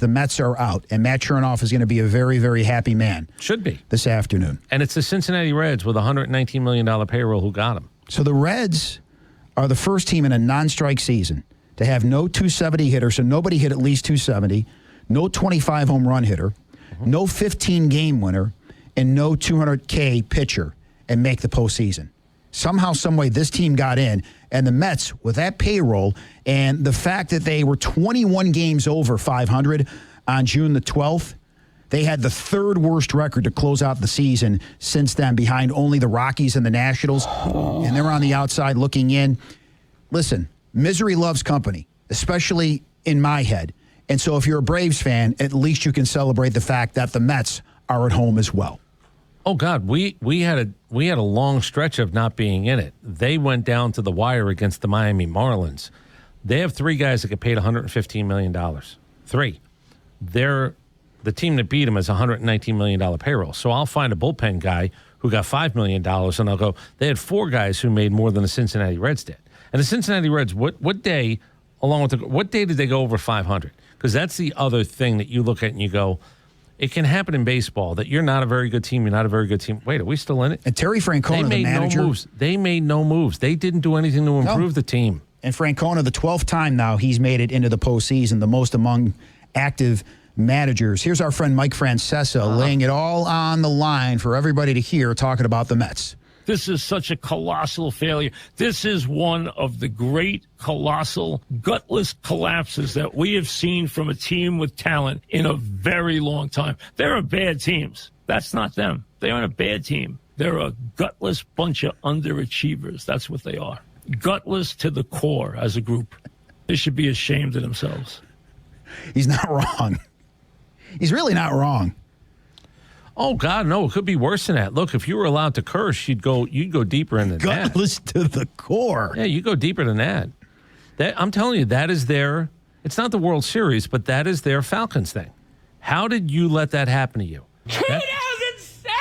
The Mets are out, and Matt Chernoff is going to be a very, very happy man. Should be. This afternoon. And it's the Cincinnati Reds with a $119 million payroll who got him. So the Reds are the first team in a non-strike season to have no 270 hitter, so nobody hit at least 270, no 25 home run hitter, no 15-game winner, and no 200K pitcher and make the postseason. Somehow, someway, this team got in, and the Mets, with that payroll and the fact that they were 21 games over 500 on June the 12th, they had the third worst record to close out the season since then, behind only the Rockies and the Nationals, and they're on the outside looking in. Listen, misery loves company, especially in my head. And so if you're a Braves fan, at least you can celebrate the fact that the Mets are at home as well. Oh God, we had a long stretch of not being in it. They went down to the wire against the Miami Marlins. They have three guys that get paid $115 million. Three. The team that beat them is $119 million payroll. So I'll find a bullpen guy who got $5 million, and I'll go, they had four guys who made more than the Cincinnati Reds did. And the Cincinnati Reds, what day did they go over 500? Because that's the other thing that you look at and you go, it can happen in baseball that you're not a very good team. You're not a very good team. Wait, are we still in it? And Terry Francona, the manager. No moves. They made no moves. They didn't do anything to improve the team. And Francona, the 12th time now he's made it into the postseason, the most among active managers. Here's our friend Mike Francesa laying it all on the line for everybody to hear, talking about the Mets. This is such a colossal failure. This is one of the great, colossal, gutless collapses that we have seen from a team with talent in a very long time. There are bad teams. That's not them. They aren't a bad team. They're a gutless bunch of underachievers. That's what they are. Gutless to the core as a group. They should be ashamed of themselves. He's not wrong. He's really not wrong. Oh, God, no, it could be worse than that. Look, if you were allowed to curse, you'd go deeper in the that. Gutless to the core. Yeah, you go deeper than that. I'm telling you, that is it's not the World Series, but that is their Falcons thing. How did you let that happen to you? 2007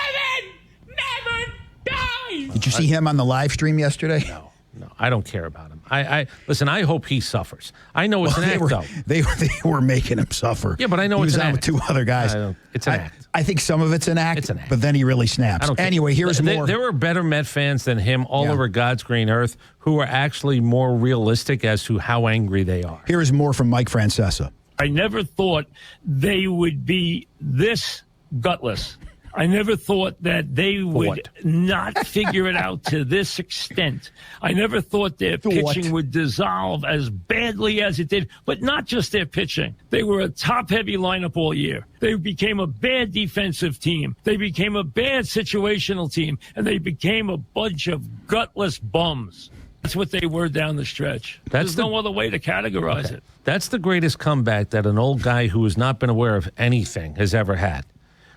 never dies! Did you see him on the live stream yesterday? No, I don't care about him. Listen, I hope he suffers. I know it's an act, though. They were making him suffer. Yeah, but I know it's an act. He was out with two other guys. It's an act. I think some of it's an act. It's an act. But then he really snaps. Anyway, here's more. There were better Met fans than him all over God's green earth who are actually more realistic as to how angry they are. Here is more from Mike Francesa. I never thought they would be this gutless. I never thought that they would not figure it out to this extent. I never thought their pitching would dissolve as badly as it did, but not just their pitching. They were a top-heavy lineup all year. They became a bad defensive team. They became a bad situational team, and they became a bunch of gutless bums. That's what they were down the stretch. There's no other way to categorize it. That's the greatest comeback that an old guy who has not been aware of anything has ever had.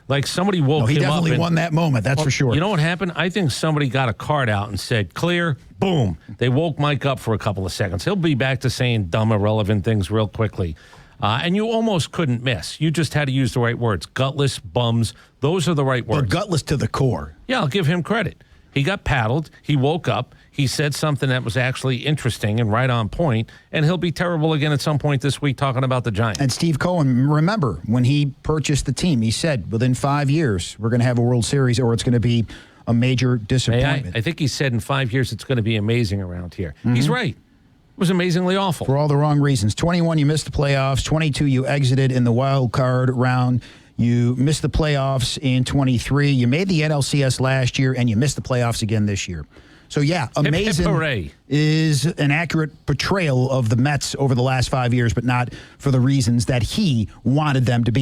Like somebody woke him up. He definitely won that moment, that's for sure. You know what happened? I think somebody got a card out and said, clear, boom. They woke Mike up for a couple of seconds. He'll be back to saying dumb, irrelevant things real quickly. And you almost couldn't miss. You just had to use the right words. Gutless, bums, those are the right words. But gutless to the core. Yeah, I'll give him credit. He got paddled. He woke up. He said something that was actually interesting and right on point, and he'll be terrible again at some point this week talking about the Giants. And Steve Cohen, remember, when he purchased the team, he said within 5 years we're going to have a World Series or it's going to be a major disappointment. I think he said in 5 years it's going to be amazing around here. Mm-hmm. He's right. It was amazingly awful. For all the wrong reasons. 21, you missed the playoffs. 22, you exited in the wild card round. You missed the playoffs in 23. You made the NLCS last year, and you missed the playoffs again this year. So, yeah, amazing is an accurate portrayal of the Mets over the last 5 years, but not for the reasons that he wanted them to be.